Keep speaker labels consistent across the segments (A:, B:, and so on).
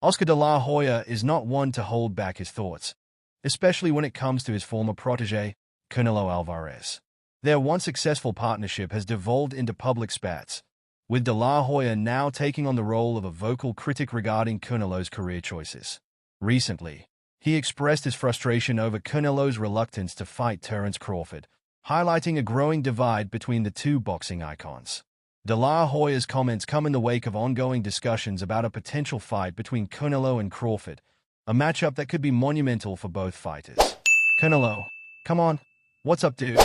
A: Oscar de la Hoya is not one to hold back his thoughts, especially when it comes to his former protege, Canelo Alvarez. Their once successful partnership has devolved into public spats, with de la Hoya now taking on the role of a vocal critic regarding Canelo's career choices. Recently, he expressed his frustration over Canelo's reluctance to fight Terence Crawford, highlighting a growing divide between the two boxing icons. De la Hoya's comments come in the wake of ongoing discussions about a potential fight between Canelo and Crawford, a matchup that could be monumental for both fighters. Canelo, come on, what's up, dude?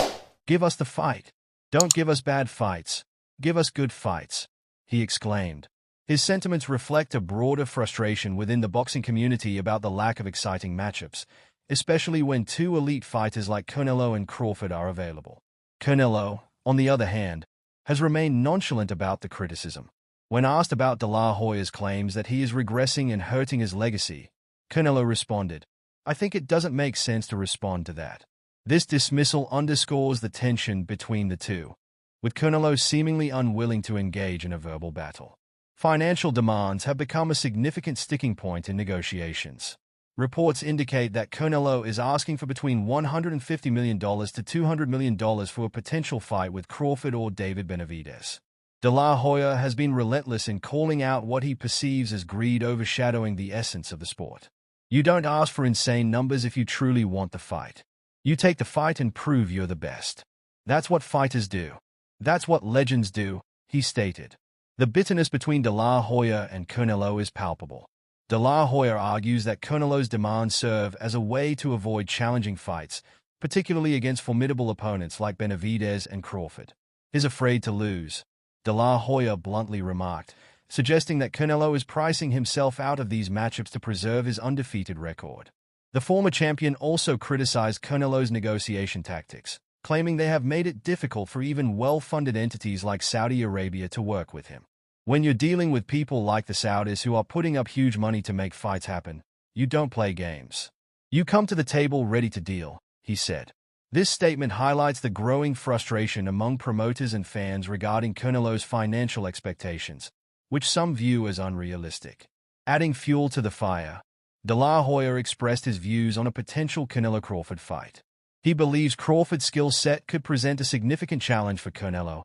A: Give us the fight. Don't give us bad fights. Give us good fights, he exclaimed. His sentiments reflect a broader frustration within the boxing community about the lack of exciting matchups, especially when two elite fighters like Canelo and Crawford are available. Canelo, on the other hand, has remained nonchalant about the criticism. When asked about de la Hoya's claims that he is regressing and hurting his legacy, Canelo responded, "I think it doesn't make sense to respond to that." This dismissal underscores the tension between the two, with Canelo seemingly unwilling to engage in a verbal battle. Financial demands have become a significant sticking point in negotiations. Reports indicate that Canelo is asking for between $150 million to $200 million for a potential fight with Crawford or David Benavidez. De la Hoya has been relentless in calling out what he perceives as greed overshadowing the essence of the sport. "You don't ask for insane numbers if you truly want the fight. You take the fight and prove you're the best. That's what fighters do. That's what legends do," he stated. The bitterness between de la Hoya and Canelo is palpable. De la Hoya argues that Canelo's demands serve as a way to avoid challenging fights, particularly against formidable opponents like Benavidez and Crawford. "He's afraid to lose," de la Hoya bluntly remarked, suggesting that Canelo is pricing himself out of these matchups to preserve his undefeated record. The former champion also criticized Canelo's negotiation tactics, claiming they have made it difficult for even well-funded entities like Saudi Arabia to work with him. "When you're dealing with people like the Saudis who are putting up huge money to make fights happen, you don't play games. You come to the table ready to deal," he said. This statement highlights the growing frustration among promoters and fans regarding Canelo's financial expectations, which some view as unrealistic. Adding fuel to the fire, de la Hoya expressed his views on a potential Canelo-Crawford fight. He believes Crawford's skill set could present a significant challenge for Canelo,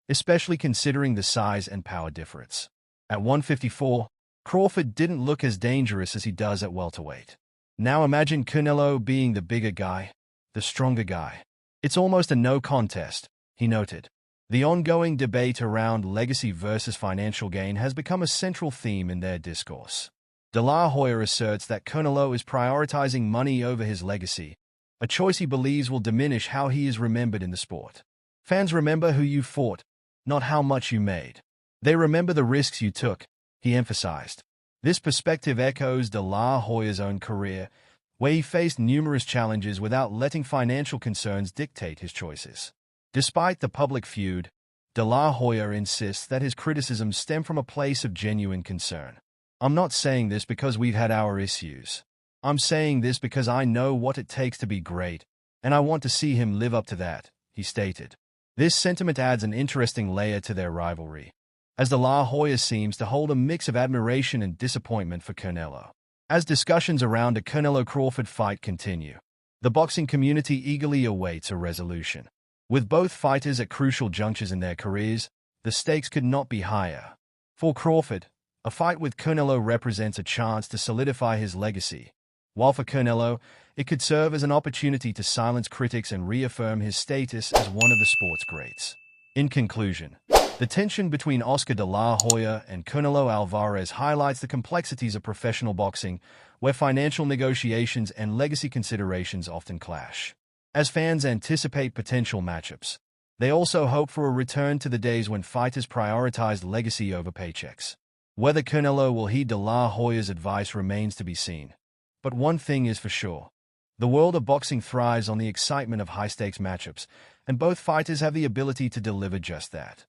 A: especially considering the size and power difference. At 154, Crawford didn't look as dangerous as he does at welterweight. Now imagine Canelo being the bigger guy, the stronger guy. "It's almost a no contest," he noted. The ongoing debate around legacy versus financial gain has become a central theme in their discourse. De la Hoya asserts that Canelo is prioritizing money over his legacy, a choice he believes will diminish how he is remembered in the sport. "Fans remember who you fought, not how much you made. They remember the risks you took," he emphasized. This perspective echoes de la Hoya's own career, where he faced numerous challenges without letting financial concerns dictate his choices. Despite the public feud, de la Hoya insists that his criticisms stem from a place of genuine concern. "I'm not saying this because we've had our issues. I'm saying this because I know what it takes to be great, and I want to see him live up to that," he stated. This sentiment adds an interesting layer to their rivalry, as de la Hoya seems to hold a mix of admiration and disappointment for Canelo. As discussions around a Canelo-Crawford fight continue, the boxing community eagerly awaits a resolution. With both fighters at crucial junctures in their careers, the stakes could not be higher. For Crawford, a fight with Canelo represents a chance to solidify his legacy, while for Canelo, it could serve as an opportunity to silence critics and reaffirm his status as one of the sport's greats. In conclusion, the tension between Oscar de la Hoya and Canelo Alvarez highlights the complexities of professional boxing, where financial negotiations and legacy considerations often clash. As fans anticipate potential matchups, they also hope for a return to the days when fighters prioritized legacy over paychecks. Whether Canelo will heed de la Hoya's advice remains to be seen. But one thing is for sure. The world of boxing thrives on the excitement of high-stakes matchups, and both fighters have the ability to deliver just that.